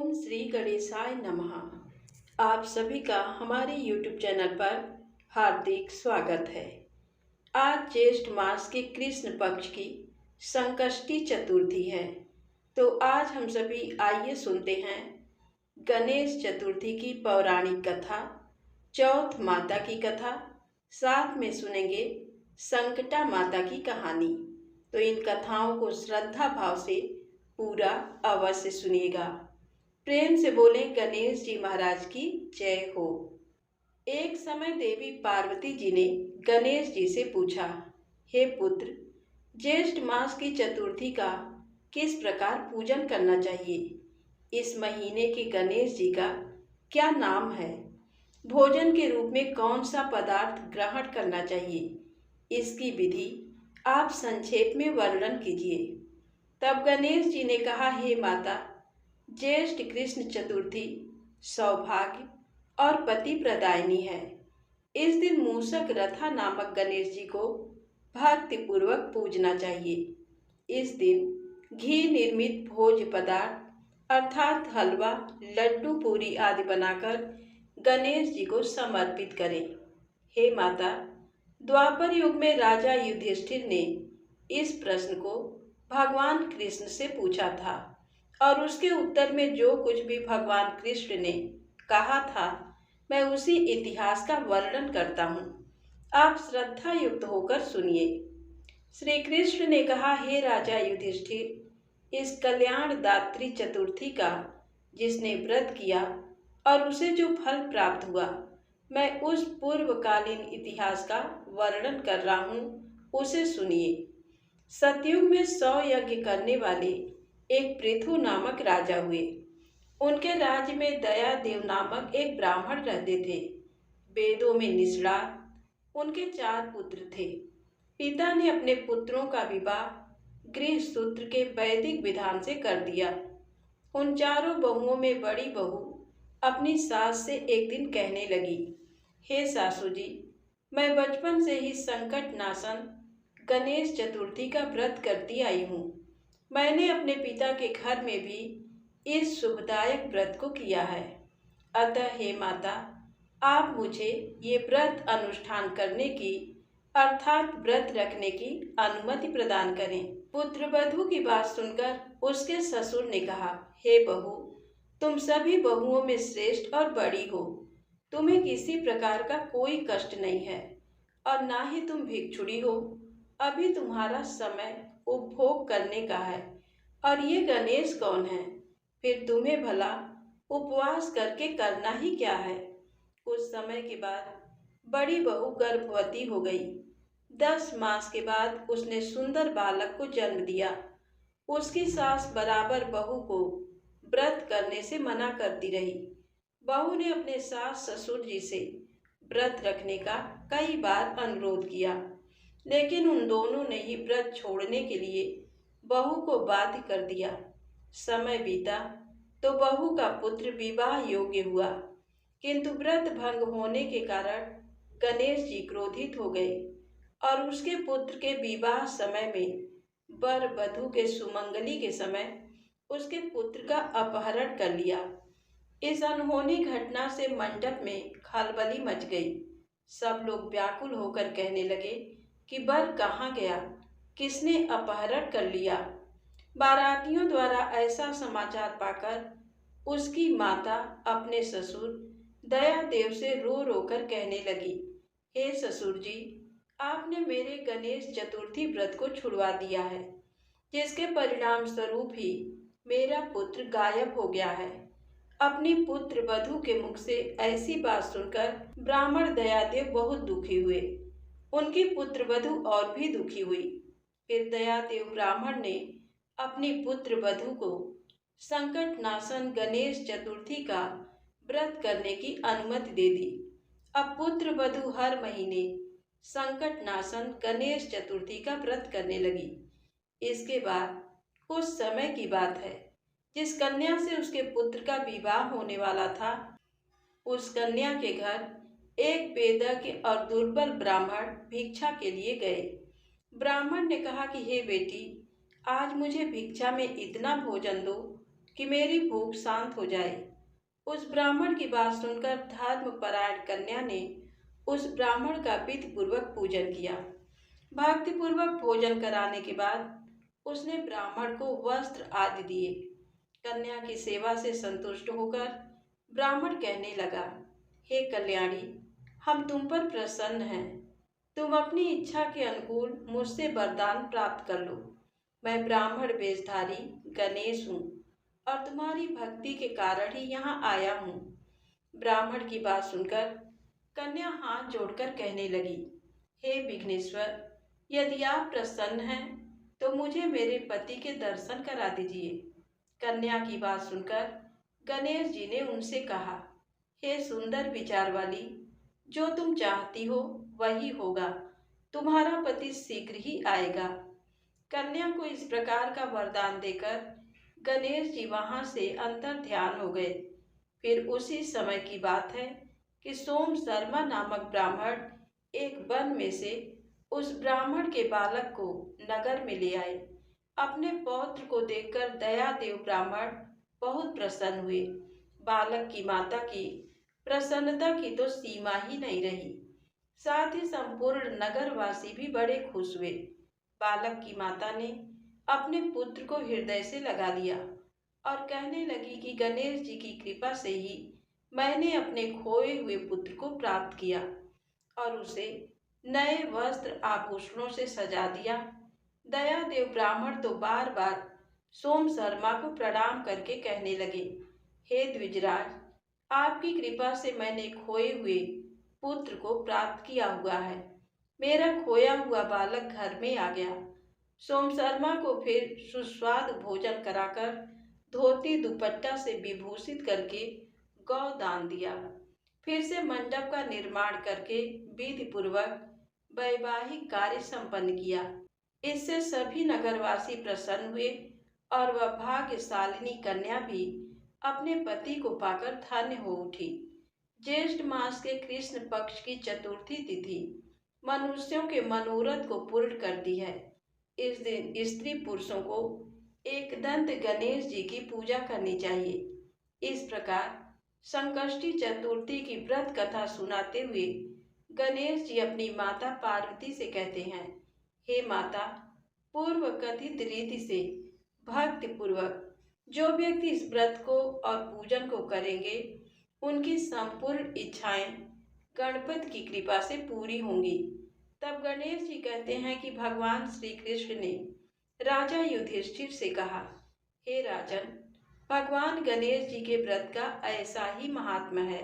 ओम श्री गणेशाय नमः। आप सभी का हमारे YouTube चैनल पर हार्दिक स्वागत है। आज ज्येष्ठ मास के कृष्ण पक्ष की संकष्टी चतुर्थी है, तो आज हम सभी आइए सुनते हैं गणेश चतुर्थी की पौराणिक कथा, चौथ माता की कथा, साथ में सुनेंगे संकटा माता की कहानी। तो इन कथाओं को श्रद्धा भाव से पूरा अवश्य सुनिएगा। प्रेम से बोलें गणेश जी महाराज की जय हो। एक समय देवी पार्वती जी ने गणेश जी से पूछा, हे पुत्र, ज्येष्ठ मास की चतुर्थी का किस प्रकार पूजन करना चाहिए? इस महीने के गणेश जी का क्या नाम है? भोजन के रूप में कौन सा पदार्थ ग्रहण करना चाहिए? इसकी विधि आप संक्षेप में वर्णन कीजिए। तब गणेश जी ने कहा, हे माता, ज्येष्ठ कृष्ण चतुर्थी सौभाग्य और पति प्रदायिनी है। इस दिन मूषक रथा नामक गणेश जी को भक्ति पूर्वक पूजना चाहिए। इस दिन घी निर्मित भोज्य पदार्थ अर्थात हलवा, लड्डू, पूरी आदि बनाकर गणेश जी को समर्पित करें। हे माता, द्वापर युग में राजा युधिष्ठिर ने इस प्रश्न को भगवान कृष्ण से पूछा था और उसके उत्तर में जो कुछ भी भगवान कृष्ण ने कहा था, मैं उसी इतिहास का वर्णन करता हूँ। आप श्रद्धा युक्त होकर सुनिए। श्री कृष्ण ने कहा, हे राजा युधिष्ठिर, इस कल्याणदात्री चतुर्थी का जिसने व्रत किया और उसे जो फल प्राप्त हुआ, मैं उस पूर्वकालीन इतिहास का वर्णन कर रहा हूँ, उसे सुनिए। सतयुग में 100 यज्ञ करने वाले एक पृथु नामक राजा हुए। उनके राज्य में दया देव नामक एक ब्राह्मण रहते थे। वेदों में निष्णात उनके 4 पुत्र थे। पिता ने अपने पुत्रों का विवाह गृह सूत्र के वैदिक विधान से कर दिया। उन चारों बहुओं में बड़ी बहू अपनी सास से एक दिन कहने लगी, हे सासू जी, मैं बचपन से ही संकट नाशन गणेश चतुर्थी का व्रत करती आई हूँ। मैंने अपने पिता के घर में भी इस शुभदायक व्रत को किया है। अतः हे माता, आप मुझे ये व्रत अनुष्ठान करने की अर्थात व्रत रखने की अनुमति प्रदान करें। पुत्रवधू की बात सुनकर उसके ससुर ने कहा, हे बहू, तुम सभी बहुओं में श्रेष्ठ और बड़ी हो। तुम्हें किसी प्रकार का कोई कष्ट नहीं है और ना ही तुम भिक्षुड़ी हो। अभी तुम्हारा समय उपभोग करने का है और ये गणेश कौन है? फिर तुम्हें भला उपवास करके करना ही क्या है? कुछ समय के बाद बड़ी बहू गर्भवती हो गई। 10 मास के बाद उसने सुंदर बालक को जन्म दिया। उसकी सास बराबर बहू को व्रत करने से मना करती रही। बहू ने अपने सास ससुर जी से व्रत रखने का कई बार अनुरोध किया, लेकिन उन दोनों ने ही व्रत छोड़ने के लिए बहू को बाध्य कर दिया। समय बीता तो बहू का पुत्र विवाह योग्य हुआ, किंतु व्रत भंग होने के कारण गणेश जी क्रोधित हो गए और उसके पुत्र के विवाह समय में वर वधू के सुमंगली के समय उसके पुत्र का अपहरण कर लिया। इस अनहोनी घटना से मंडप में खलबली मच गई। सब लोग व्याकुल होकर कहने लगे कि वर कहाँ गया, किसने अपहरण कर लिया। बारातियों द्वारा ऐसा समाचार पाकर उसकी माता अपने ससुर दया देव से रो रो कर कहने लगी, हे ससुर जी, आपने मेरे गणेश चतुर्थी व्रत को छुड़वा दिया है, जिसके परिणाम स्वरूप ही मेरा पुत्र गायब हो गया है। अपनी पुत्र वधू के मुख से ऐसी बात सुनकर ब्राह्मण दयादेव बहुत दुखी हुए। उनकी पुत्र वधू और भी दुखी हुई। फिर दयादेव ब्राह्मण ने अपनी पुत्र वधू को संकट नाशन गणेश चतुर्थी का व्रत करने की अनुमति दे दी। अब पुत्र वधू हर महीने संकट नाशन गणेश चतुर्थी का व्रत करने लगी। इसके बाद कुछ समय की बात है, जिस कन्या से उसके पुत्र का विवाह होने वाला था, उस कन्या के घर एक बेदज्ञ और दुर्बल ब्राह्मण भिक्षा के लिए गए। ब्राह्मण ने कहा कि हे बेटी, आज मुझे भिक्षा में इतना भोजन दो कि मेरी भूख शांत हो जाए। उस ब्राह्मण की बात सुनकर धर्मपरायण कन्या ने उस ब्राह्मण का विधिपूर्वक पूजन किया। भक्तिपूर्वक भोजन कराने के बाद उसने ब्राह्मण को वस्त्र आदि दिए। कन्या की सेवा से संतुष्ट होकर ब्राह्मण कहने लगा, हे कल्याणी, हम तुम पर प्रसन्न हैं। तुम अपनी इच्छा के अनुकूल मुझसे वरदान प्राप्त कर लो। मैं ब्राह्मण वेशधारी गणेश हूँ और तुम्हारी भक्ति के कारण ही यहाँ आया हूँ। ब्राह्मण की बात सुनकर कन्या हाथ जोड़कर कहने लगी, हे विघ्नेश्वर, यदि आप प्रसन्न हैं तो मुझे मेरे पति के दर्शन करा दीजिए। कन्या की बात सुनकर गणेश जी ने उनसे कहा, हे सुंदर विचार वाली, जो तुम चाहती हो वही होगा। तुम्हारा पति शीघ्र ही आएगा। कन्या को इस प्रकार का वरदान देकर गणेश जी वहां से अंतर ध्यान हो गए। फिर उसी समय की बात है कि सोम शर्मा नामक ब्राह्मण एक वन में से उस ब्राह्मण के बालक को नगर में ले आए। अपने पौत्र को देखकर दयादेव ब्राह्मण बहुत प्रसन्न हुए। बालक की माता की प्रसन्नता की तो सीमा ही नहीं रही। साथ ही संपूर्ण नगरवासी भी बड़े खुश हुए। बालक की माता ने अपने पुत्र को हृदय से लगा लिया और कहने लगी कि गणेश जी की कृपा से ही मैंने अपने खोए हुए पुत्र को प्राप्त किया और उसे नए वस्त्र आभूषणों से सजा दिया। दयादेव ब्राह्मण तो बार बार सोम शर्मा को प्रणाम करके कहने लगे, हे द्विजराज, आपकी कृपा से मैंने खोए हुए पुत्र को प्राप्त किया हुआ है। मेरा खोया हुआ बालक घर में आ गया। सोम शर्मा को फिर सुस्वादु भोजन कराकर धोती दुपट्टा से विभूषित करके गौदान दिया। फिर से मंडप का निर्माण करके विधि पूर्वक वैवाहिक कार्य संपन्न किया। इससे सभी नगरवासी प्रसन्न हुए और वह भाग्यशालिनी कन्या भी अपने पति को पाकर धन्य हो उठी। ज्येष्ठ मास के कृष्ण पक्ष की चतुर्थी तिथि मनुष्यों के मनोरथ को पूर्ण करती है। इस दिन स्त्री पुरुषों को एकदंत गणेश जी की पूजा करनी चाहिए। इस प्रकार संकष्टी चतुर्थी की व्रत कथा सुनाते हुए गणेश जी अपनी माता पार्वती से कहते हैं, हे माता, पूर्व कथित रीति से भक्ति पूर्वक जो व्यक्ति इस व्रत को और पूजन को करेंगे उनकी संपूर्ण इच्छाएं गणपति की कृपा से पूरी होंगी। तब गणेश जी कहते हैं कि भगवान श्री कृष्ण ने राजा युधिष्ठिर से कहा, हे राजन, भगवान गणेश जी के व्रत का ऐसा ही महात्म्य है।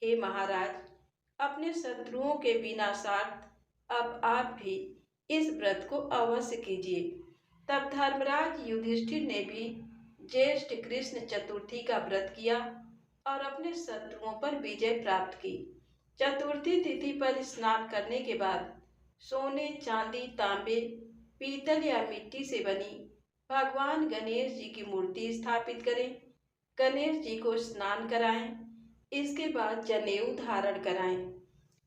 हे महाराज, अपने शत्रुओं के विनाशार्थ अब आप भी इस व्रत को अवश्य कीजिए। तब धर्मराज युधिष्ठिर ने भी ज्येष्ठ कृष्ण चतुर्थी का व्रत किया और अपने शत्रुओं पर विजय प्राप्त की। चतुर्थी तिथि पर स्नान करने के बाद सोने, चांदी, तांबे, पीतल या मिट्टी से बनी भगवान गणेश जी की मूर्ति स्थापित करें। गणेश जी को स्नान कराएं। इसके बाद जनेऊ धारण कराएं।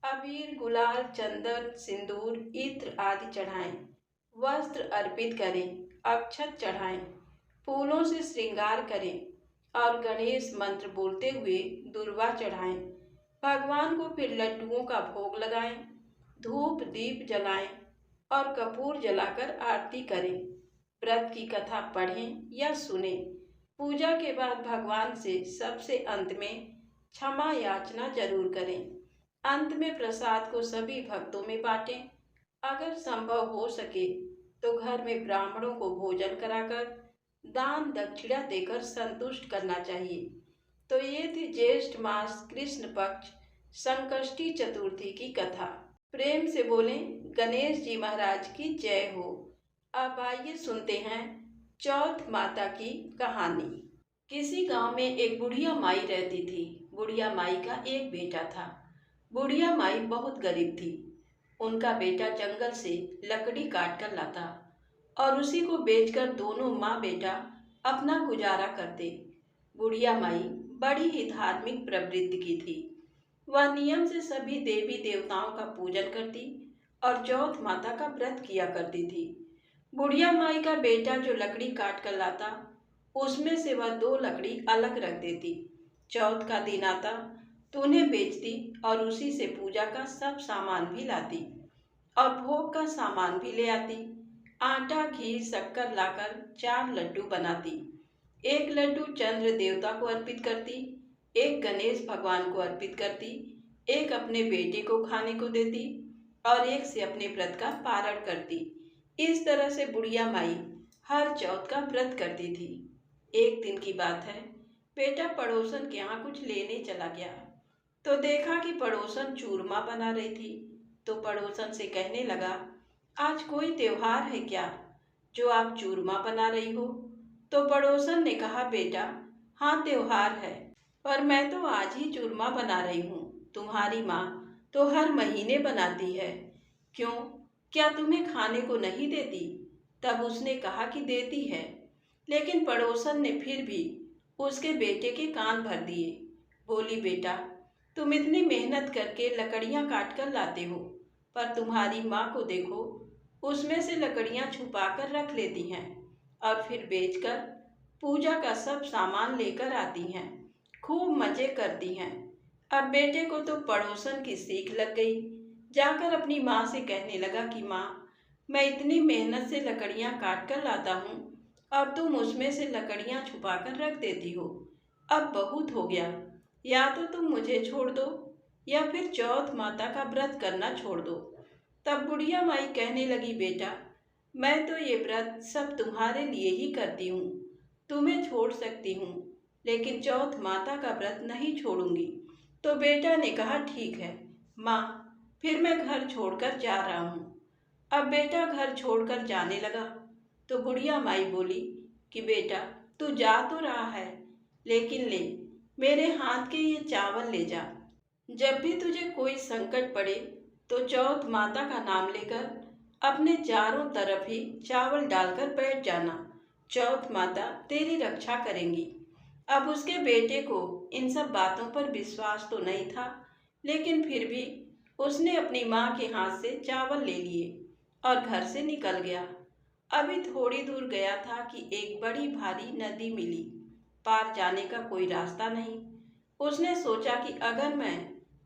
अबीर, गुलाल, चंदन, सिंदूर, इत्र आदि चढ़ाएं। वस्त्र अर्पित करें, अक्षत चढ़ाएं, फूलों से श्रृंगार करें और गणेश मंत्र बोलते हुए दुर्वा चढ़ाएं। भगवान को फिर लड्डुओं का भोग लगाएं, धूप दीप जलाएं और कपूर जलाकर आरती करें। व्रत की कथा पढ़ें या सुनें। पूजा के बाद भगवान से सबसे अंत में क्षमा याचना जरूर करें। अंत में प्रसाद को सभी भक्तों में बांटें। अगर संभव हो सके तो घर में ब्राह्मणों को भोजन कराकर दान दक्षिणा देकर संतुष्ट करना चाहिए। तो ये थी ज्येष्ठ मास कृष्ण पक्ष संकष्टी चतुर्थी की कथा। प्रेम से बोलें गणेश जी महाराज की जय हो। अब आइए सुनते हैं चौथ माता की कहानी। किसी गांव में एक बुढ़िया माई रहती थी। बुढ़िया माई का एक बेटा था। बुढ़िया माई बहुत गरीब थी। उनका बेटा जंगल से लकड़ी काट कर लाता और उसी को बेचकर दोनों माँ बेटा अपना गुजारा करते। बुढ़िया माई बड़ी ही धार्मिक प्रवृत्ति की थी। वह नियम से सभी देवी देवताओं का पूजन करती और चौथ माता का व्रत किया करती थी। बुढ़िया माई का बेटा जो लकड़ी काट कर लाता उसमें से वह 2 लकड़ी अलग रख देती। चौथ का दिन आता तो उन्हें बेचती और उसी से पूजा का सब सामान भी लाती और भोग का सामान भी ले आती। आटा, घी, शक्कर लाकर 4 लड्डू बनाती। एक लड्डू चंद्र देवता को अर्पित करती, एक गणेश भगवान को अर्पित करती, एक अपने बेटे को खाने को देती और एक से अपने व्रत का पारण करती। इस तरह से बुढ़िया माई हर चौथ का व्रत करती थी। एक दिन की बात है, बेटा पड़ोसन के यहाँ कुछ लेने चला गया तो देखा कि पड़ोसन चूरमा बना रही थी। तो पड़ोसन से कहने लगा, आज कोई त्योहार है क्या जो आप चूरमा बना रही हो? तो पड़ोसन ने कहा, बेटा हाँ त्योहार है, पर मैं तो आज ही चूरमा बना रही हूँ। तुम्हारी माँ तो हर महीने बनाती है, क्यों, क्या तुम्हें खाने को नहीं देती? तब उसने कहा कि देती है, लेकिन पड़ोसन ने फिर भी उसके बेटे के कान भर दिए। बोली, बेटा तुम इतनी मेहनत करके लकड़ियाँ काट कर लाते हो, पर तुम्हारी माँ को देखो, उसमें से लकड़ियाँ छुपा कर रख लेती हैं और फिर बेचकर पूजा का सब सामान लेकर आती हैं, खूब मज़े करती हैं। अब बेटे को तो पड़ोसन की सीख लग गई। जाकर अपनी माँ से कहने लगा कि माँ, मैं इतनी मेहनत से लकड़ियाँ काट कर लाता हूँ और तुम उसमें से लकड़ियाँ छुपा कर रख देती हो। अब बहुत हो गया, या तो तुम मुझे छोड़ दो या फिर चौथ माता का व्रत करना छोड़ दो। तब बुढ़िया माई कहने लगी, बेटा मैं तो ये व्रत सब तुम्हारे लिए ही करती हूँ, तुम्हें छोड़ सकती हूँ, लेकिन चौथ माता का व्रत नहीं छोड़ूंगी। तो बेटा ने कहा, ठीक है माँ, फिर मैं घर छोड़कर जा रहा हूँ। अब बेटा घर छोड़कर जाने लगा तो बुढ़िया माई बोली कि बेटा तू जा तो रहा है, लेकिन ले मेरे हाथ के ये चावल ले जा। जब भी तुझे कोई संकट पड़े तो चौथ माता का नाम लेकर अपने चारों तरफ ही चावल डालकर बैठ जाना, चौथ माता तेरी रक्षा करेंगी। अब उसके बेटे को इन सब बातों पर विश्वास तो नहीं था, लेकिन फिर भी उसने अपनी माँ के हाथ से चावल ले लिए और घर से निकल गया। अभी थोड़ी दूर गया था कि एक बड़ी भारी नदी मिली। पार जाने का कोई रास्ता नहीं। उसने सोचा कि अगर मैं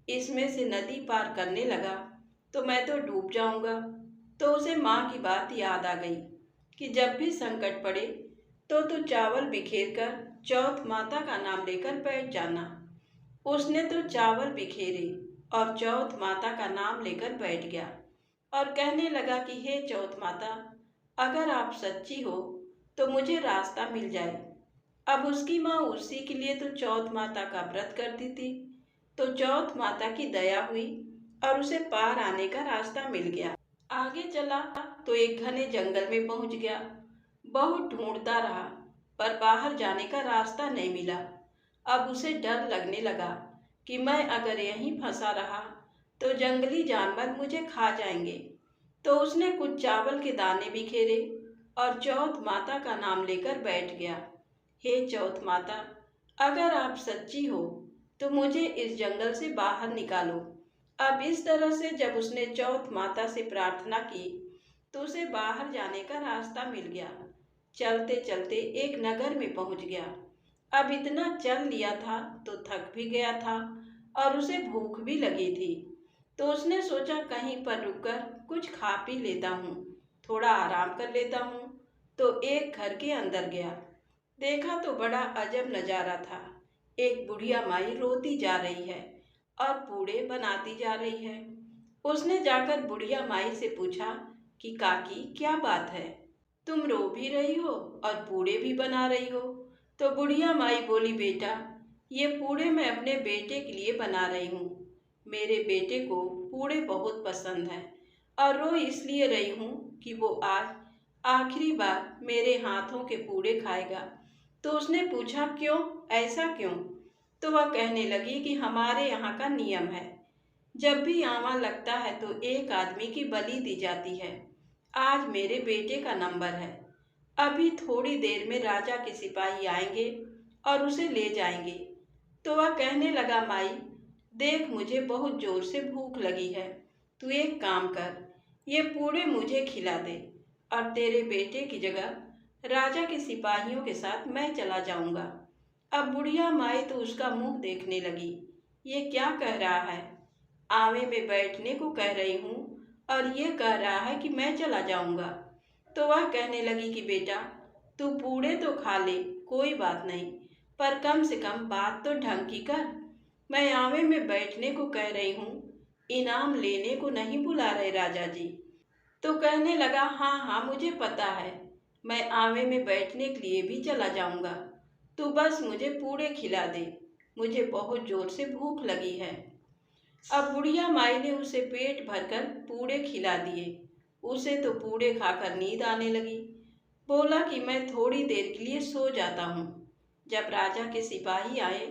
इसमें से नदी पार करने लगा तो मैं तो डूब जाऊंगा। तो उसे माँ की बात याद आ गई कि जब भी संकट पड़े तो तू चावल बिखेर कर चौथ माता का नाम लेकर बैठ जाना। उसने तो चावल बिखेरे और चौथ माता का नाम लेकर बैठ गया और कहने लगा कि हे चौथ माता, अगर आप सच्ची हो तो मुझे रास्ता मिल जाए। अब उसकी माँ उसी के लिए तो चौथ माता का व्रत करती थी। तो चौथ माता की दया हुई और उसे पार आने का रास्ता मिल गया। आगे चला तो एक घने जंगल में पहुंच गया। बहुत ढूंढता रहा पर बाहर जाने का रास्ता नहीं मिला। अब उसे डर लगने लगा कि मैं अगर यहीं फंसा रहा तो जंगली जानवर मुझे खा जाएंगे। तो उसने कुछ चावल के दाने बिखेरे और चौथ माता का नाम लेकर बैठ गया। हे चौथ माता, अगर आप सच्ची हो तो मुझे इस जंगल से बाहर निकालो। अब इस तरह से जब उसने चौथ माता से प्रार्थना की तो उसे बाहर जाने का रास्ता मिल गया। चलते चलते एक नगर में पहुंच गया। अब इतना चल लिया था तो थक भी गया था और उसे भूख भी लगी थी। तो उसने सोचा कहीं पर रुककर कुछ खा पी लेता हूँ, थोड़ा आराम कर लेता हूँ। तो एक घर के अंदर गया। देखा तो बड़ा अजब नज़ारा था। एक बुढ़िया माई रोती जा रही है और पूड़े बनाती जा रही है। उसने जाकर बुढ़िया माई से पूछा कि काकी क्या बात है, तुम रो भी रही हो और पूड़े भी बना रही हो? तो बुढ़िया माई बोली, बेटा ये पूड़े मैं अपने बेटे के लिए बना रही हूँ। मेरे बेटे को पूड़े बहुत पसंद हैं और रो इसलिए रही हूँ कि वो आज आखिरी बार मेरे हाथों के पूड़े खाएगा। तो उसने पूछा, क्यों, ऐसा क्यों? तो वह कहने लगी कि हमारे यहाँ का नियम है, जब भी आमा लगता है तो एक आदमी की बलि दी जाती है। आज मेरे बेटे का नंबर है। अभी थोड़ी देर में राजा के सिपाही आएंगे और उसे ले जाएंगे। तो वह कहने लगा, माई देख मुझे बहुत जोर से भूख लगी है, तू एक काम कर, ये पूड़े मुझे खिला दे और तेरे बेटे की जगह राजा के सिपाहियों के साथ मैं चला जाऊंगा। अब बुढ़िया माई तो उसका मुंह देखने लगी। ये क्या कह रहा है? आवे में बैठने को कह रही हूँ और ये कह रहा है कि मैं चला जाऊंगा। तो वह कहने लगी कि बेटा, तू पूड़े तो खा ले, कोई बात नहीं, पर कम से कम बात तो ढंग की कर। मैं आवे में बैठने को कह रही हूँ, इनाम लेने को नहीं बुला रहे राजा जी। तो कहने लगा, हाँ हाँ मुझे पता है, मैं आवे में बैठने के लिए भी चला जाऊंगा। तू बस मुझे पूड़े खिला दे, मुझे बहुत जोर से भूख लगी है। अब बुढ़िया माई ने उसे पेट भरकर पूड़े खिला दिए। उसे तो पूड़े खाकर नींद आने लगी। बोला कि मैं थोड़ी देर के लिए सो जाता हूँ, जब राजा के सिपाही आए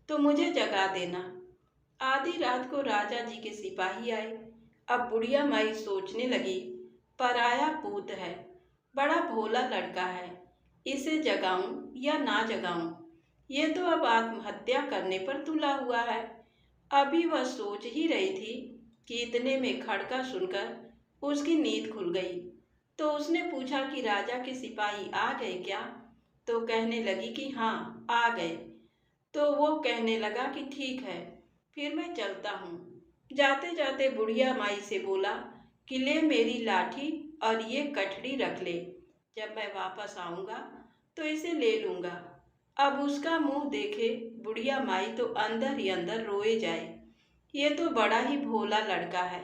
तो मुझे जगा देना। आधी रात को राजा जी के सिपाही आए। अब बुढ़िया माई सोचने लगी, पराया पूत है, बड़ा भोला लड़का है, इसे जगाऊं या ना जगाऊं? ये तो अब आत्महत्या करने पर तुला हुआ है। अभी वह सोच ही रही थी कि इतने में खड़का सुनकर उसकी नींद खुल गई। तो उसने पूछा कि राजा के सिपाही आ गए क्या? तो कहने लगी कि हाँ आ गए। तो वो कहने लगा कि ठीक है, फिर मैं चलता हूँ। जाते जाते बुढ़िया माई से बोला कि ले मेरी लाठी और ये कठड़ी रख ले, जब मैं वापस आऊँगा तो इसे ले लूँगा। अब उसका मुंह देखे बुढ़िया माई तो अंदर ही अंदर रोए जाए। ये तो बड़ा ही भोला लड़का है,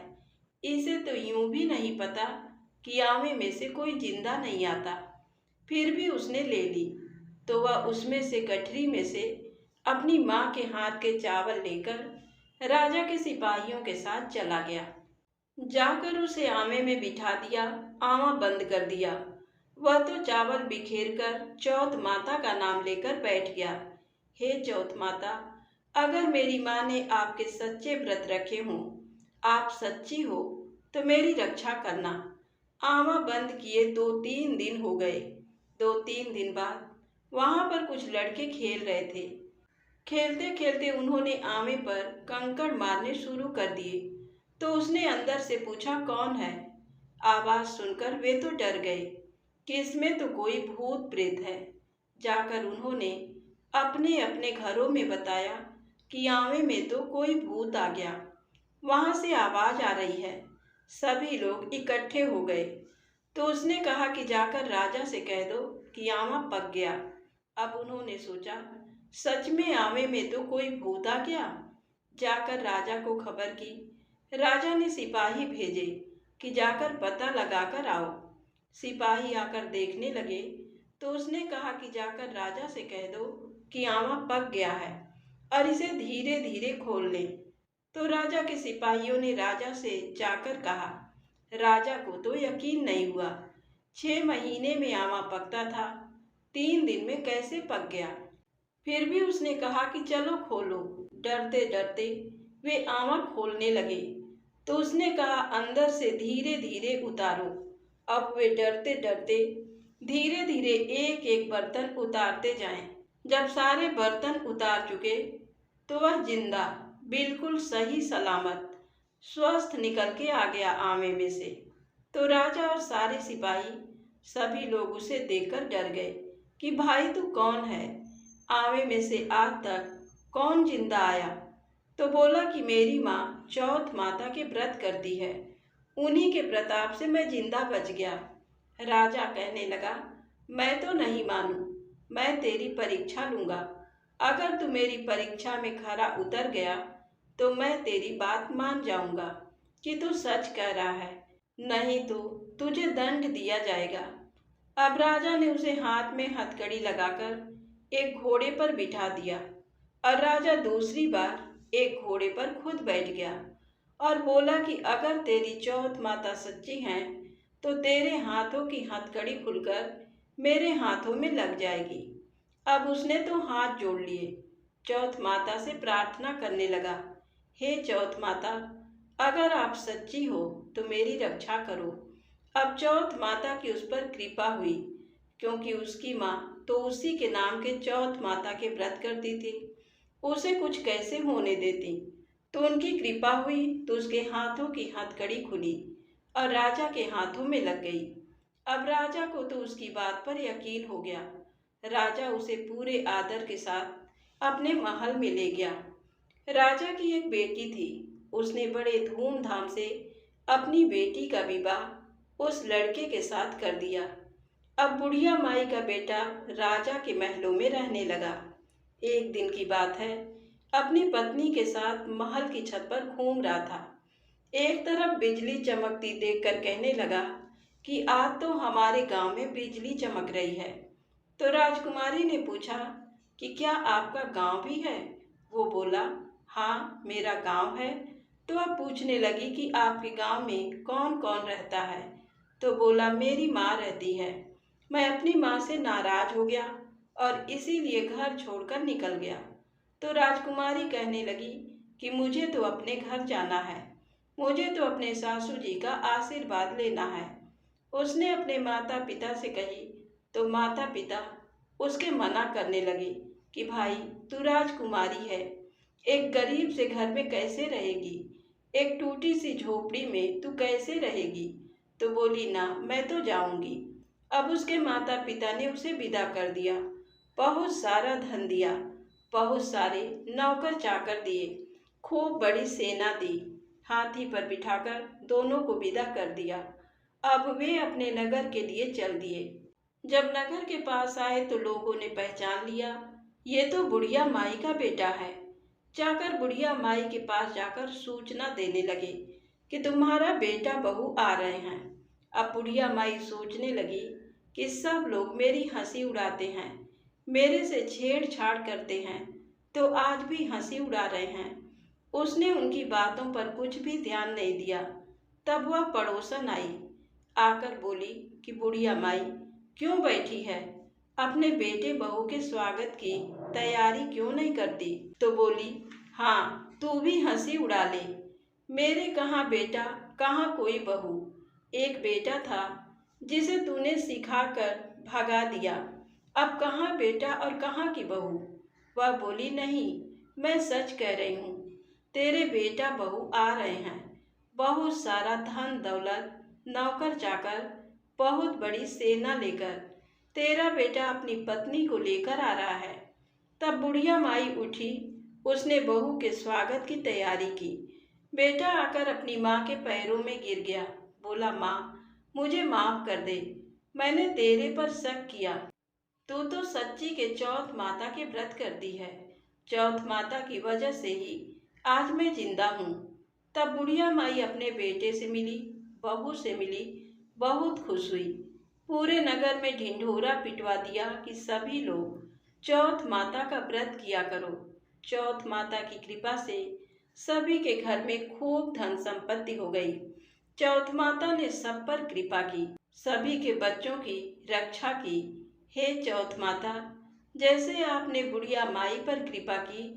इसे तो यूं भी नहीं पता कि आवे में से कोई जिंदा नहीं आता। फिर भी उसने ले ली। तो वह उसमें से गठरी में से अपनी माँ के हाथ के चावल लेकर राजा के सिपाहियों के साथ चला गया। जाकर उसे आमे में बिठा दिया, आमा बंद कर दिया। वह तो चावल बिखेर कर चौथ माता का नाम लेकर बैठ गया। हे चौथ माता, अगर मेरी माँ ने आपके सच्चे व्रत रखे हों, आप सच्ची हो, तो मेरी रक्षा करना। आमा बंद किए 2-3 दिन हो गए। 2-3 दिन बाद वहाँ पर कुछ लड़के खेल रहे थे। खेलते खेलते उन्होंने आमे पर कंकड़ मारने शुरू कर दिए। तो उसने अंदर से पूछा, कौन है? आवाज सुनकर वे तो डर गए कि इसमें तो कोई भूत प्रेत है। जाकर उन्होंने अपने अपने घरों में बताया कि आवे में तो कोई भूत आ गया, वहाँ से आवाज आ रही है। सभी लोग इकट्ठे हो गए। तो उसने कहा कि जाकर राजा से कह दो कि आमा पक गया। अब उन्होंने सोचा, सच में आवे में तो कोई भूत आ गया। जाकर राजा को खबर की। राजा ने सिपाही भेजे कि जाकर पता लगाकर आओ। सिपाही आकर देखने लगे। तो उसने कहा कि जाकर राजा से कह दो कि आमा पक गया है और इसे धीरे धीरे खोल लें। तो राजा के सिपाहियों ने राजा से जाकर कहा। राजा को तो यकीन नहीं हुआ। 6 महीने में आमा पकता था, 3 दिन में कैसे पक गया? फिर भी उसने कहा कि चलो खोलो। डरते डरते वे आमा खोलने लगे। तो उसने कहा, अंदर से धीरे धीरे उतारो। अब वे डरते डरते धीरे धीरे एक एक बर्तन उतारते जाएं। जब सारे बर्तन उतार चुके तो वह जिंदा, बिल्कुल सही सलामत, स्वस्थ निकल के आ गया आमे में से। तो राजा और सारे सिपाही सभी लोग उसे देखकर डर गए कि भाई तू कौन है? आवे में से आज तक कौन जिंदा आया? तो बोला कि मेरी माँ चौथ माता के व्रत करती है, उन्हीं के प्रताप से मैं जिंदा बच गया। राजा कहने लगा, मैं तो नहीं मानूं, मैं तेरी परीक्षा लूंगा। अगर तू मेरी परीक्षा में खरा उतर गया तो मैं तेरी बात मान जाऊंगा कि तू सच कह रहा है, नहीं तो तुझे दंड दिया जाएगा। अब राजा ने उसे हाथ में हथकड़ी लगाकर एक घोड़े पर बिठा दिया और राजा दूसरी बार एक घोड़े पर खुद बैठ गया और बोला कि अगर तेरी चौथ माता सच्ची हैं तो तेरे हाथों की हथकड़ी खुलकर मेरे हाथों में लग जाएगी। अब उसने तो हाथ जोड़ लिए, चौथ माता से प्रार्थना करने लगा, हे चौथ माता, अगर आप सच्ची हो तो मेरी रक्षा करो। अब चौथ माता की उस पर कृपा हुई, क्योंकि उसकी माँ तो उसी के नाम के चौथ माता के व्रत करती थी, उसे कुछ कैसे होने देती। तो उनकी कृपा हुई तो उसके हाथों की हथकड़ी खुली और राजा के हाथों में लग गई। अब राजा को तो उसकी बात पर यकीन हो गया। राजा उसे पूरे आदर के साथ अपने महल में ले गया। राजा की एक बेटी थी। उसने बड़े धूमधाम से अपनी बेटी का विवाह उस लड़के के साथ कर दिया। अब बुढ़िया माई का बेटा राजा के महलों में रहने लगा। एक दिन की बात है, अपनी पत्नी के साथ महल की छत पर घूम रहा था। एक तरफ बिजली चमकती देखकर कहने लगा कि आज तो हमारे गांव में बिजली चमक रही है। तो राजकुमारी ने पूछा कि क्या आपका गांव भी है? वो बोला, हाँ मेरा गांव है। तो अब पूछने लगी कि आपके गांव में कौन कौन रहता है? तो बोला, मेरी माँ रहती है। मैं अपनी माँ से नाराज हो गया और इसीलिए घर छोड़कर निकल गया। तो राजकुमारी कहने लगी कि मुझे तो अपने घर जाना है, मुझे तो अपने सासू जी का आशीर्वाद लेना है। उसने अपने माता पिता से कही तो माता पिता उसके मना करने लगे कि भाई तू राजकुमारी है, एक गरीब से घर में कैसे रहेगी, एक टूटी सी झोपड़ी में तू कैसे रहेगी? तो बोली, ना मैं तो जाऊंगी। अब उसके माता पिता ने उसे विदा कर दिया। बहुत सारा धन दिया, बहुत सारे नौकर चाकर दिए, खूब बड़ी सेना दी, हाथी पर बिठाकर दोनों को विदा कर दिया। अब वे अपने नगर के लिए चल दिए। जब नगर के पास आए तो लोगों ने पहचान लिया, ये तो बुढ़िया माई का बेटा है। जाकर बुढ़िया माई के पास जाकर सूचना देने लगे कि तुम्हारा बेटा बहू आ रहे हैं। अब बुढ़िया माई सोचने लगी कि सब लोग मेरी हंसी उड़ाते हैं, मेरे से छेड़छाड़ करते हैं, तो आज भी हंसी उड़ा रहे हैं। उसने उनकी बातों पर कुछ भी ध्यान नहीं दिया। तब वह पड़ोसन आई, आकर बोली कि बुढ़िया माई क्यों बैठी है, अपने बेटे बहू के स्वागत की तैयारी क्यों नहीं करती? तो बोली, हाँ तू भी हंसी उड़ा ले, मेरे कहाँ बेटा कहाँ कोई बहू। एक बेटा था जिसे तूने सिखाकर भगा दिया, अब कहाँ बेटा और कहाँ की बहू? वह बोली, नहीं मैं सच कह रही हूँ, तेरे बेटा बहू आ रहे हैं, बहुत सारा धन दौलत, नौकर चाकर, बहुत बड़ी सेना लेकर तेरा बेटा अपनी पत्नी को लेकर आ रहा है। तब बुढ़िया माई उठी, उसने बहू के स्वागत की तैयारी की। बेटा आकर अपनी माँ के पैरों में गिर गया, बोला, माँ मुझे माफ कर दे, मैंने तेरे पर शक किया। तू तो सच्ची के चौथ माता के व्रत करती है, चौथ माता की वजह से ही आज मैं जिंदा हूँ। तब बुढ़िया माई अपने बेटे से मिली, बहू से मिली, बहुत खुश हुई। पूरे नगर में ढिंढोरा पिटवा दिया कि सभी लोग चौथ माता का व्रत किया करो। चौथ माता की कृपा से सभी के घर में खूब धन संपत्ति हो गई। चौथ माता ने सब पर कृपा की, सभी के बच्चों की रक्षा की। हे चौथ माता, जैसे आपने बुढ़िया माई पर कृपा की,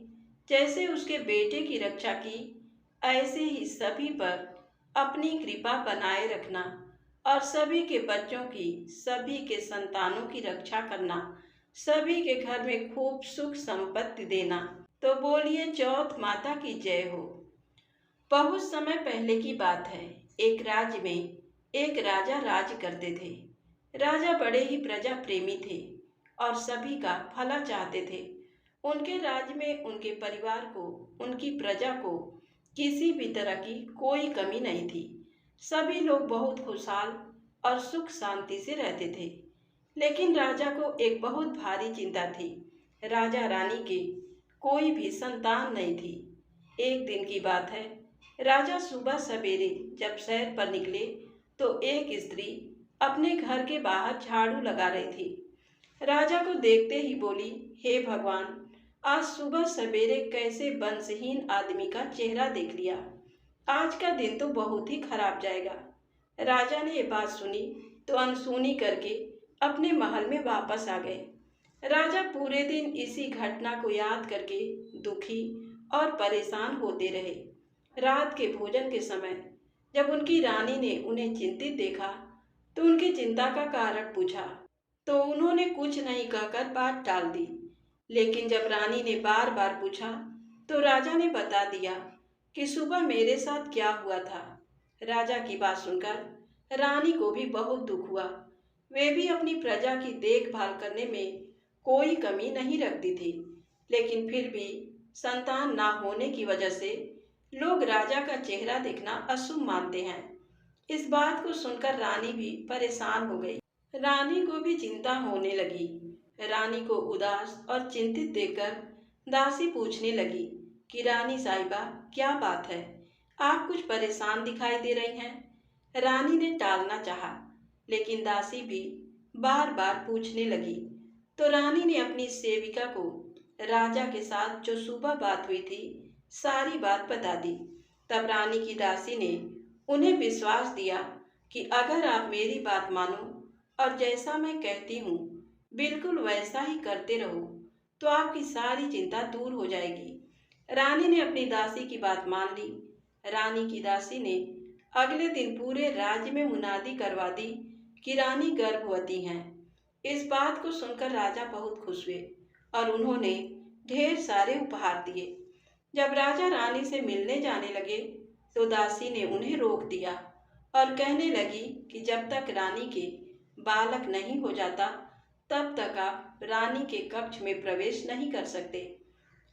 जैसे उसके बेटे की रक्षा की, ऐसे ही सभी पर अपनी कृपा बनाए रखना और सभी के बच्चों की, सभी के संतानों की रक्षा करना, सभी के घर में खूब सुख संपत्ति देना। तो बोलिए चौथ माता की जय हो। बहुत समय पहले की बात है, एक राज्य में एक राजा राज करते थे। राजा बड़े ही प्रजा प्रेमी थे और सभी का भला चाहते थे। उनके राज्य में उनके परिवार को, उनकी प्रजा को किसी भी तरह की कोई कमी नहीं थी। सभी लोग बहुत खुशहाल और सुख शांति से रहते थे। लेकिन राजा को एक बहुत भारी चिंता थी। राजा रानी के कोई भी संतान नहीं थी। एक दिन की बात है, राजा सुबह सवेरे जब सैर पर निकले तो एक स्त्री अपने घर के बाहर झाड़ू लगा रही थी। राजा को देखते ही बोली, हे भगवान, आज सुबह सवेरे कैसे वंशहीन आदमी का चेहरा देख लिया, आज का दिन तो बहुत ही खराब जाएगा। राजा ने ये बात सुनी तो अनसुनी करके अपने महल में वापस आ गए। राजा पूरे दिन इसी घटना को याद करके दुखी और परेशान होते रहे। रात के भोजन के समय जब उनकी रानी ने उन्हें चिंतित देखा तो उनकी चिंता का कारण पूछा तो उन्होंने कुछ नहीं कहकर बात टाल दी। लेकिन जब रानी ने बार बार पूछा तो राजा ने बता दिया कि सुबह मेरे साथ क्या हुआ था। राजा की बात सुनकर रानी को भी बहुत दुख हुआ। वे भी अपनी प्रजा की देखभाल करने में कोई कमी नहीं रखती थी। लेकिन फिर भी संतान ना होने की वजह से लोग राजा का चेहरा देखना अशुभ मानते हैं। इस बात को सुनकर रानी भी परेशान हो गई। रानी को भी चिंता होने लगी। रानी को उदास और चिंतित देखकर दासी पूछने लगी कि रानी साहिबा, क्या बात है? आप कुछ परेशान दिखाई दे रही हैं। रानी ने टालना चाहा, लेकिन दासी भी बार बार पूछने लगी। तो रानी ने अपनी सेविका को राजा के साथ जो सुबह बात हुई थी सारी बात बता दी। तब रानी की दासी ने उन्हें विश्वास दिया कि अगर आप मेरी बात मानो और जैसा मैं कहती हूँ बिल्कुल वैसा ही करते रहो तो आपकी सारी चिंता दूर हो जाएगी। रानी ने अपनी दासी की बात मान ली। रानी की दासी ने अगले दिन पूरे राज्य में मुनादी करवा दी कि रानी गर्भवती हैं। इस बात को सुनकर राजा बहुत खुश हुए और उन्होंने ढेर सारे उपहार दिए। जब राजा रानी से मिलने जाने लगे तो दासी ने उन्हें रोक दिया और कहने लगी कि जब तक रानी के बालक नहीं हो जाता तब तक आप रानी के कक्ष में प्रवेश नहीं कर सकते।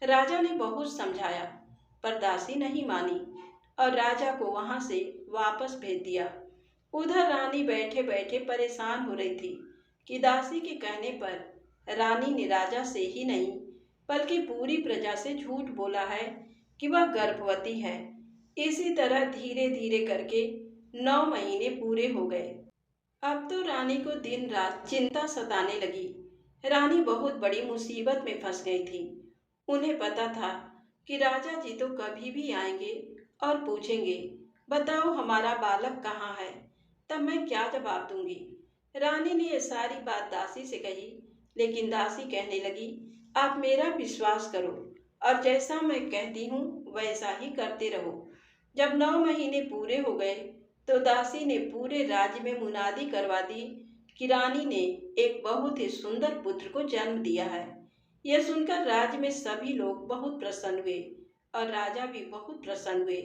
राजा ने बहुत समझाया पर दासी नहीं मानी और राजा को वहां से वापस भेज दिया। उधर रानी बैठे बैठे परेशान हो रही थी कि दासी के कहने पर रानी ने राजा से ही नहीं बल्कि पूरी प्रजा से झूठ बोला है कि वह गर्भवती है। इसी तरह धीरे धीरे करके 9 महीने पूरे हो गए। अब तो रानी को दिन रात चिंता सताने लगी। रानी बहुत बड़ी मुसीबत में फंस गई थी। उन्हें पता था कि राजा जी तो कभी भी आएंगे और पूछेंगे, बताओ हमारा बालक कहाँ है? तब मैं क्या जवाब दूंगी? रानी ने यह सारी बात दासी से कही, लेकिन दासी कहने लगी, आप मेरा विश्वास करो और जैसा मैं कहती हूँ वैसा ही करते रहो। जब 9 महीने पूरे हो गए तो दासी ने पूरे राज्य में मुनादी करवा दी कि रानी ने एक बहुत ही सुंदर पुत्र को जन्म दिया है। यह सुनकर राज्य में सभी लोग बहुत प्रसन्न हुए और राजा भी बहुत प्रसन्न हुए।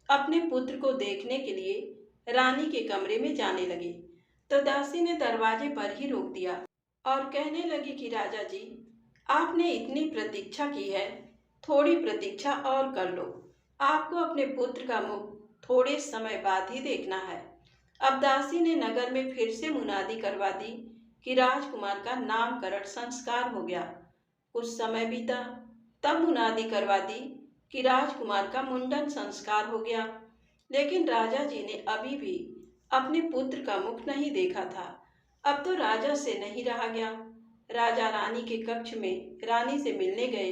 अपने पुत्र को देखने के लिए रानी के कमरे में जाने लगे तो दासी ने दरवाजे पर ही रोक दिया और कहने लगी कि राजा जी, आपने इतनी प्रतीक्षा की है, थोड़ी प्रतीक्षा और कर लो। आपको अपने पुत्र का मुख थोड़े समय बाद ही देखना है। अब दासी ने नगर में फिर से मुनादी करवा दी कि राजकुमार का नामकरण संस्कार हो गया। कुछ समय बीता, तब मुनादी करवा दी कि राजकुमार का मुंडन संस्कार हो गया। लेकिन राजा जी ने अभी भी अपने पुत्र का मुख नहीं देखा था। अब तो राजा से नहीं रहा गया। राजा रानी के कक्ष में रानी से मिलने गए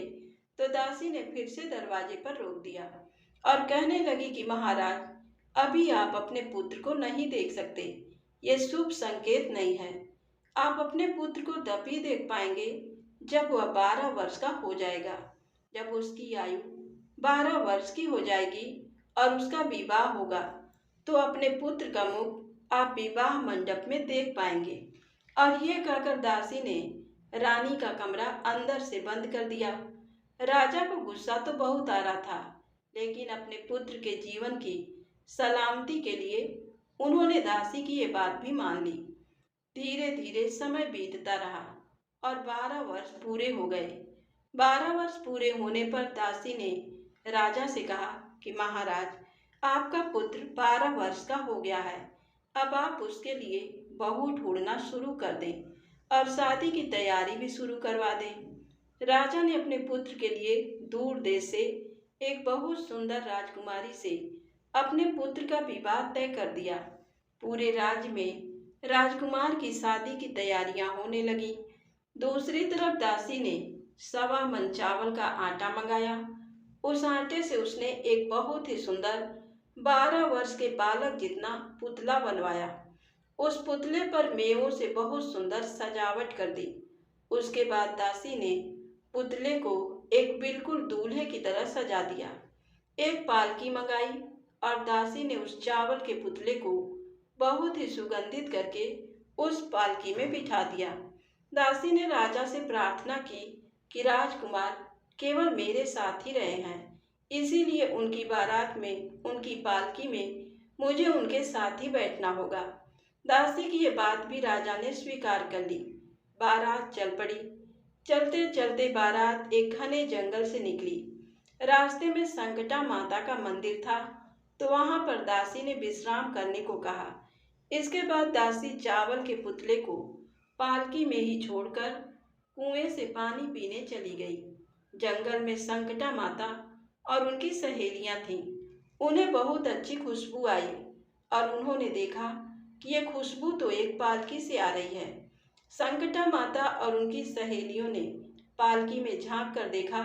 तो दासी ने फिर से दरवाजे पर रोक दिया और कहने लगी कि महाराज, अभी आप अपने पुत्र को नहीं देख सकते। ये शुभ संकेत नहीं है। आप अपने पुत्र को तभी देख पाएंगे जब वह 12 वर्ष का हो जाएगा। जब उसकी आयु 12 वर्ष की हो जाएगी और उसका विवाह होगा तो अपने पुत्र का मुख आप विवाह मंडप में देख पाएंगे। और ये कहकर दासी ने रानी का कमरा अंदर से बंद कर दिया। राजा को गुस्सा तो बहुत आ रहा था, लेकिन अपने पुत्र के जीवन की सलामती के लिए उन्होंने दासी की ये बात भी मान ली। धीरे धीरे समय बीतता रहा और 12 वर्ष पूरे हो गए। 12 वर्ष पूरे होने पर दासी ने राजा से कहा कि महाराज, आपका पुत्र 12 वर्ष का हो गया है। अब आप उसके लिए बहू ढूंढना शुरू कर दें और शादी की तैयारी भी शुरू करवा दें। राजा ने अपने पुत्र के लिए दूर देश से एक बहुत सुंदर राजकुमारी से अपने पुत्र का विवाह तय कर दिया। पूरे राज्य में राजकुमार की शादी की तैयारियां होने लगी। दूसरी तरफ दासी ने 1.25 मन चावल का आटा मंगाया। उस आटे से उसने एक बहुत ही सुंदर 12 वर्ष के बालक जितना पुतला बनवाया। उस पुतले पर मेवों से बहुत सुंदर सजावट कर दी। उसके बाद दासी ने पुतले को एक बिल्कुल दूल्हे की तरह सजा दिया। एक पालकी मंगाई और दासी ने उस चावल के पुतले को बहुत ही सुगंधित करके उस पालकी में बिठा दिया। दासी ने राजा से प्रार्थना की कि राजकुमार केवल मेरे साथ ही रहे हैं, इसीलिए उनकी बारात में, उनकी पालकी में मुझे उनके साथ ही बैठना होगा। दासी की ये बात भी राजा ने स्वीकार कर ली। बारात चल पड़ी। चलते चलते बारात एक घने जंगल से निकली। रास्ते में संकटा माता का मंदिर था, तो वहां पर दासी ने विश्राम करने को कहा। इसके बाद दासी चावल के पुतले को पालकी में ही छोड़कर कुएं से पानी पीने चली गई। जंगल में संकटा माता और उनकी सहेलियां थीं। उन्हें बहुत अच्छी खुशबू आई और उन्होंने देखा कि ये खुशबू तो एक पालकी से आ रही है। संकटा माता और उनकी सहेलियों ने पालकी में झांक कर देखा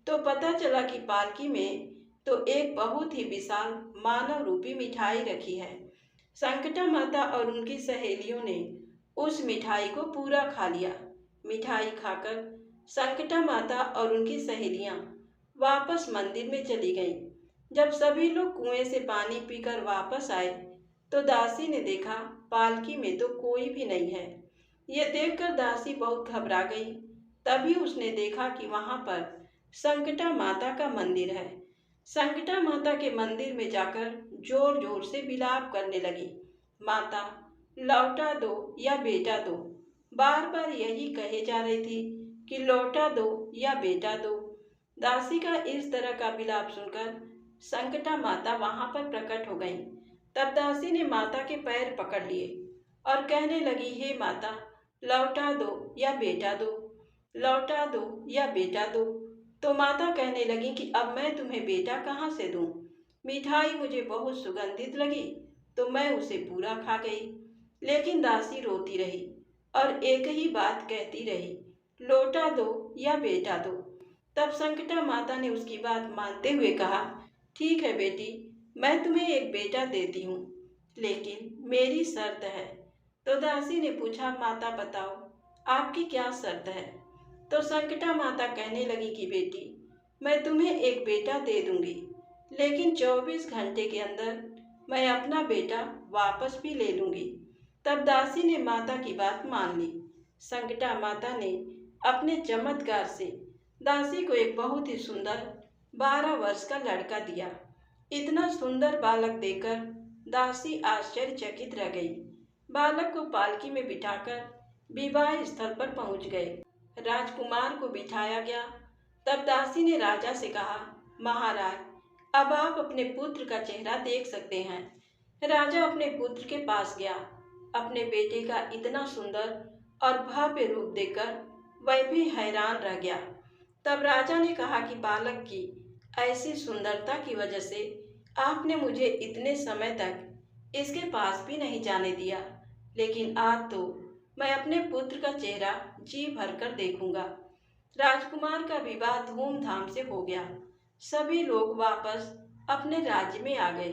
तो पता चला कि पालकी में तो एक बहुत ही विशाल मानव रूपी मिठाई रखी है। संकटा माता और उनकी सहेलियों ने उस मिठाई को पूरा खा लिया। मिठाई खाकर संकटा माता और उनकी सहेलियां वापस मंदिर में चली गईं। जब सभी लोग कुएं से पानी पीकर वापस आए तो दासी ने देखा पालकी में तो कोई भी नहीं है। यह देखकर दासी बहुत घबरा गई। तभी उसने देखा कि वहां पर संकटा माता का मंदिर है। संकटा माता के मंदिर में जाकर जोर जोर से विलाप करने लगी। माता, लौटा दो या बेटा दो। बार बार यही कहे जा रही थी कि लौटा दो या बेटा दो। दासी का इस तरह का विलाप सुनकर संकटा माता वहां पर प्रकट हो गईं। तब दासी ने माता के पैर पकड़ लिए और कहने लगी, हे माता, लौटा दो या बेटा दो, लौटा दो या बेटा दो। तो माता कहने लगी कि अब मैं तुम्हें बेटा कहाँ से दूं? मिठाई मुझे बहुत सुगंधित लगी तो मैं उसे पूरा खा गई। लेकिन दासी रोती रही और एक ही बात कहती रही, लौटा दो या बेटा दो। तब संकटा माता ने उसकी बात मानते हुए कहा, ठीक है बेटी, मैं तुम्हें एक बेटा देती हूँ, लेकिन मेरी शर्त है। तो दासी ने पूछा, माता बताओ, आपकी क्या शर्त है? तो संकटा माता कहने लगी कि बेटी, मैं तुम्हें एक बेटा दे दूंगी, लेकिन 24 घंटे के अंदर मैं अपना बेटा वापस भी ले लूंगी। तब दासी ने माता की बात मान ली। संकटा माता ने अपने चमत्कार से दासी को एक बहुत ही सुंदर 12 वर्ष का लड़का दिया। इतना सुंदर बालक देखकर दासी आश्चर्यचकित रह गई। बालक को पालकी में बिठाकर विवाह स्थल पर पहुंच गए। राजकुमार को बिठाया गया। तब दासी ने राजा से कहा, महाराज, अब आप अपने पुत्र का चेहरा देख सकते हैं। राजा अपने पुत्र के पास गया। अपने बेटे का इतना सुंदर और भव्य रूप देखकर वह भी हैरान रह गया। तब राजा ने कहा कि बालक की ऐसी सुंदरता की वजह से आपने मुझे इतने समय तक इसके पास भी नहीं जाने दिया, लेकिन आज तो मैं अपने पुत्र का चेहरा जी भर कर देखूंगा। राजकुमार का विवाह धूमधाम से हो गया। सभी लोग वापस अपने राज्य में आ गए।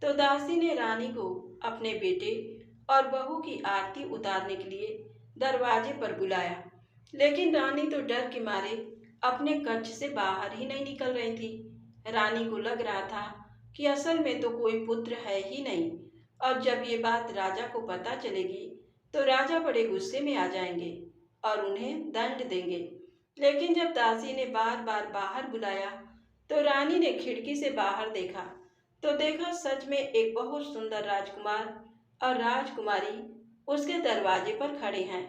तो दासी ने रानी को अपने बेटे और बहू की आरती उतारने के लिए दरवाजे पर बुलाया, लेकिन रानी तो डर के मारे अपने कक्ष से बाहर ही नहीं निकल रही थी। रानी को लग रहा था कि असल में तो कोई पुत्र है ही नहीं, और जब ये बात राजा को पता चलेगी तो राजा बड़े गुस्से में आ जाएंगे और उन्हें दंड देंगे। लेकिन जब दासी ने बार बार बाहर बुलाया तो रानी ने खिड़की से बाहर देखा तो देखा सच में एक बहुत सुंदर राजकुमार और राजकुमारी उसके दरवाजे पर खड़े हैं।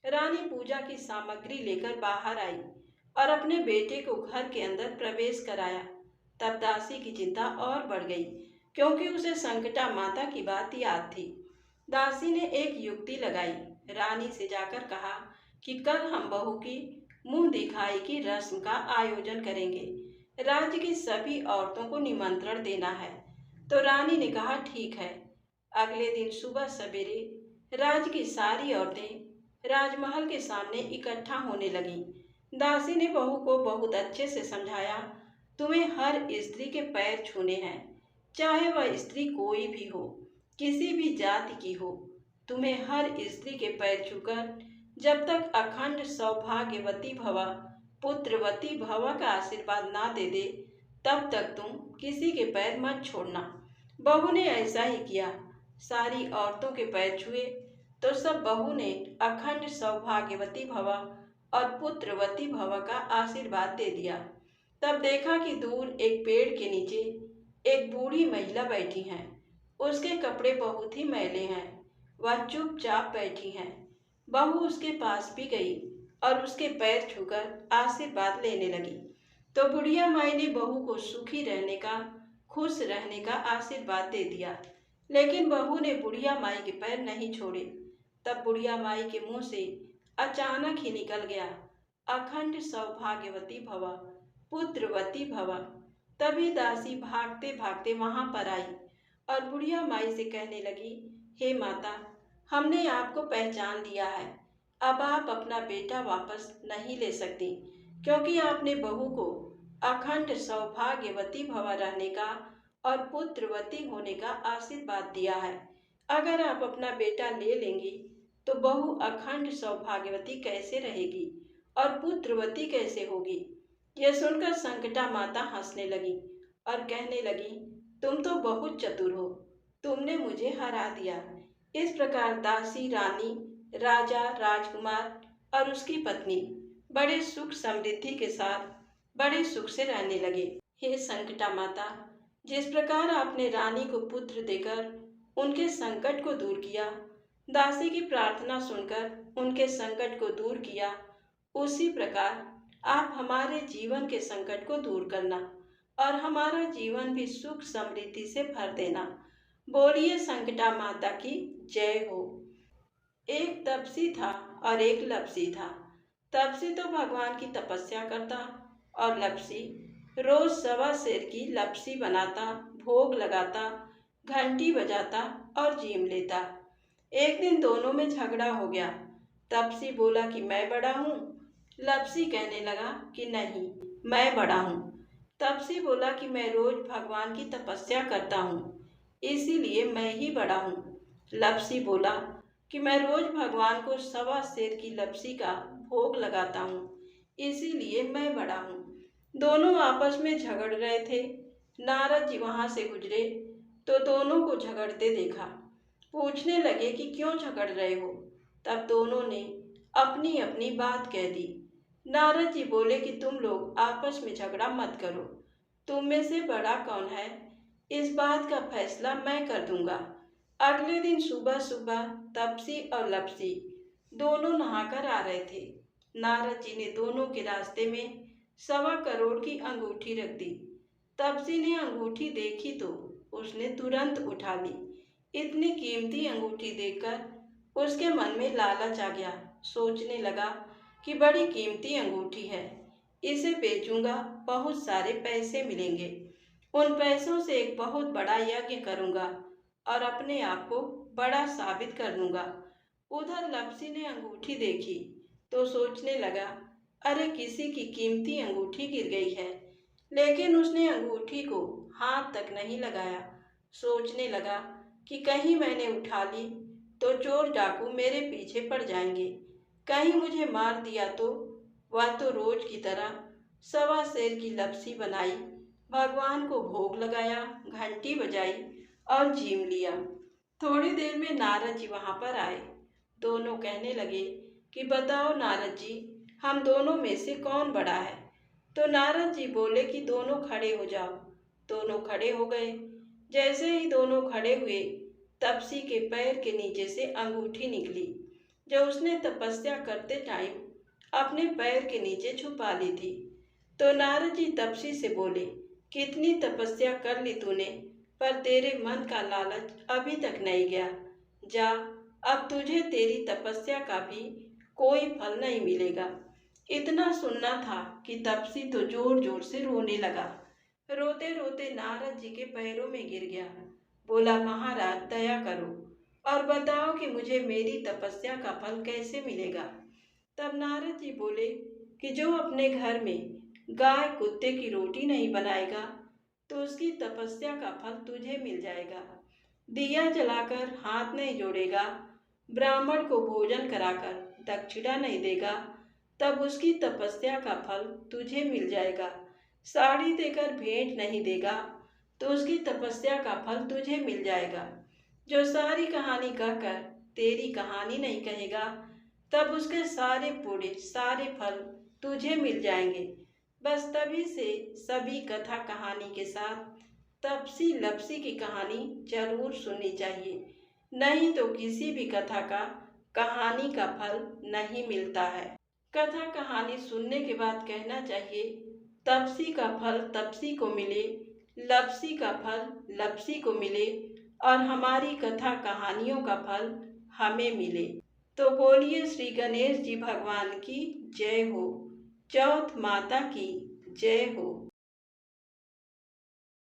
रानी पूजा की सामग्री लेकर बाहर आई और अपने बेटे को घर के अंदर प्रवेश कराया। तब दासी की चिंता और बढ़ गई, क्योंकि उसे संकटा माता की बात याद थी। दासी ने एक युक्ति लगाई। रानी से जाकर कहा कि कल हम बहू की मुंह दिखाई की रस्म का आयोजन करेंगे। राज्य की सभी औरतों को निमंत्रण देना है। तो रानी ने कहा, ठीक है। अगले दिन सुबह सवेरे राज्य की सारी औरतें राजमहल के सामने इकट्ठा होने लगीं। दासी ने बहू को बहुत अच्छे से समझाया, तुम्हें हर स्त्री के पैर छूने हैं, चाहे वह स्त्री कोई भी हो, किसी भी जाति की हो। तुम्हें हर स्त्री के पैर छूकर जब तक अखंड सौभाग्यवती भवा, पुत्रवती भवा का आशीर्वाद ना दे दे, तब तक तुम किसी के पैर मत छोड़ना। बहू ने ऐसा ही किया। सारी औरतों के पैर छुए तो सब बहू ने अखंड सौभाग्यवती भवा और पुत्रवती भवा का आशीर्वाद दे दिया। तब देखा कि दूर एक पेड़ के नीचे एक बूढ़ी महिला बैठी हैं। उसके कपड़े बहुत ही मैले हैं। वह चुपचाप बैठी हैं। बहू उसके पास भी गई और उसके पैर छूकर आशीर्वाद लेने लगी। तो बुढ़िया माई ने बहू को सुखी रहने का, खुश रहने का आशीर्वाद दे दिया। लेकिन बहू ने बुढ़िया माई के पैर नहीं छोड़े। तब बुढ़िया माई के मुंह से अचानक ही निकल गया, अखंड सौभाग्यवती भव, पुत्रवती भव। तभी दासी भागते भागते वहां पर आई और बुढ़िया माई से कहने लगी, हे माता, हमने आपको पहचान लिया है। अब आप अपना बेटा वापस नहीं ले सकती, क्योंकि आपने बहू को अखंड सौभाग्यवती भव रहने का और पुत्रवती होने का आशीर्वाद दिया है। अगर आप अपना बेटा ले लेंगी तो बहू अखंड सौभाग्यवती कैसे रहेगी और पुत्रवती कैसे होगी। यह सुनकर संकटा माता हंसने लगी और कहने लगी, तुम तो बहुत चतुर हो, तुमने मुझे हरा दिया। इस प्रकार दासी, रानी, राजा, राजकुमार और उसकी पत्नी बड़े सुख समृद्धि के साथ बड़े सुख से रहने लगे। हे संकटा माता, जिस प्रकार आपने रानी को पुत्र देकर उनके संकट को दूर किया, दासी की प्रार्थना सुनकर उनके संकट को दूर किया, उसी प्रकार आप हमारे जीवन के संकट को दूर करना और हमारा जीवन भी सुख समृद्धि से भर देना। बोलिए संकटा माता की जय हो। एक तपसी था और एक लपसी था। तपसी तो भगवान की तपस्या करता और लपसी रोज सवा सेर की लपसी बनाता, भोग लगाता, घंटी बजाता और जीम लेता। एक दिन दोनों में झगड़ा हो गया। तपसी बोला कि मैं बड़ा हूँ। लपसी कहने लगा कि नहीं, मैं बड़ा हूँ। तपसी बोला कि मैं रोज भगवान की तपस्या करता हूँ, इसीलिए मैं ही बड़ा हूँ। लपसी बोला कि मैं रोज भगवान को सवा सेर की लपसी का भोग लगाता हूँ, इसीलिए मैं बड़ा हूँ। दोनों आपस में झगड़ रहे थे। नारद जी वहां से गुजरे तो दोनों को झगड़ते देखा। पूछने लगे कि क्यों झगड़ रहे हो। तब दोनों ने अपनी अपनी बात कह दी। नारद जी बोले कि तुम लोग आपस में झगड़ा मत करो, तुम में से बड़ा कौन है, इस बात का फैसला मैं कर दूंगा। अगले दिन सुबह सुबह तपसी और लपसी दोनों नहाकर आ रहे थे। नारद जी ने दोनों के रास्ते में 1.25 करोड़ की अंगूठी रख दी। तपसी ने अंगूठी देखी तो उसने तुरंत उठा ली। इतनी कीमती अंगूठी देखकर उसके मन में लालच आ गया। सोचने लगा कि बड़ी कीमती अंगूठी है, इसे बेचूंगा, बहुत सारे पैसे मिलेंगे। उन पैसों से एक बहुत बड़ा यज्ञ करूंगा और अपने आप को बड़ा साबित कर दूंगा। उधर लपसी ने अंगूठी देखी तो सोचने लगा, अरे किसी की कीमती अंगूठी गिर गई है। लेकिन उसने अंगूठी को हाथ तक नहीं लगाया। सोचने लगा कि कहीं मैंने उठा ली तो चोर डाकू मेरे पीछे पड़ जाएंगे, कहीं मुझे मार दिया तो। वह तो रोज की तरह 1.25 सेर की लपसी बनाई, भगवान को भोग लगाया, घंटी बजाई और जीम लिया। थोड़ी देर में नारद जी वहां पर आए। दोनों कहने लगे कि बताओ नारद जी, हम दोनों में से कौन बड़ा है। तो नारद जी बोले कि दोनों खड़े हो जाओ। दोनों खड़े हो गए। जैसे ही दोनों खड़े हुए, तपसी के पैर के नीचे से अंगूठी निकली, जो उसने तपस्या करते टाइम अपने पैर के नीचे छुपा ली थी। तो नारद जी तपसी से बोले, कितनी तपस्या कर ली तूने, पर तेरे मन का लालच अभी तक नहीं गया। जा, अब तुझे तेरी तपस्या का भी कोई फल नहीं मिलेगा। इतना सुनना था कि तपसी तो जोर जोर से रोने लगा। रोते रोते नारद जी के पैरों में गिर गया। बोला, महाराज दया करो और बताओ कि मुझे मेरी तपस्या का फल कैसे मिलेगा। तब नारद जी बोले कि जो अपने घर में गाय कुत्ते की रोटी नहीं बनाएगा तो उसकी तपस्या का फल तुझे मिल जाएगा। दिया जलाकर हाथ नहीं जोड़ेगा, ब्राह्मण को भोजन कराकर दक्षिणा नहीं देगा, तब उसकी तपस्या का फल तुझे मिल जाएगा। साड़ी देकर भेंट नहीं देगा तो उसकी तपस्या का फल तुझे मिल जाएगा। जो सारी कहानी कहकर तेरी कहानी नहीं कहेगा, तब उसके सारे पुण्य, सारे फल तुझे मिल जाएंगे। बस तभी से सभी कथा कहानी के साथ तपसी लपसी की कहानी जरूर सुननी चाहिए। नहीं तो किसी भी कथा का कहानी का फल नहीं मिलता है। कथा कहानी सुनने के बाद कहना चाहिए, तपसी का फल तपसी को मिले, लपसी का फल लपसी को मिले और हमारी कथा कहानियों का फल हमें मिले। तो बोलिए श्री गणेश जी भगवान की जय हो। चौथ माता की जय हो।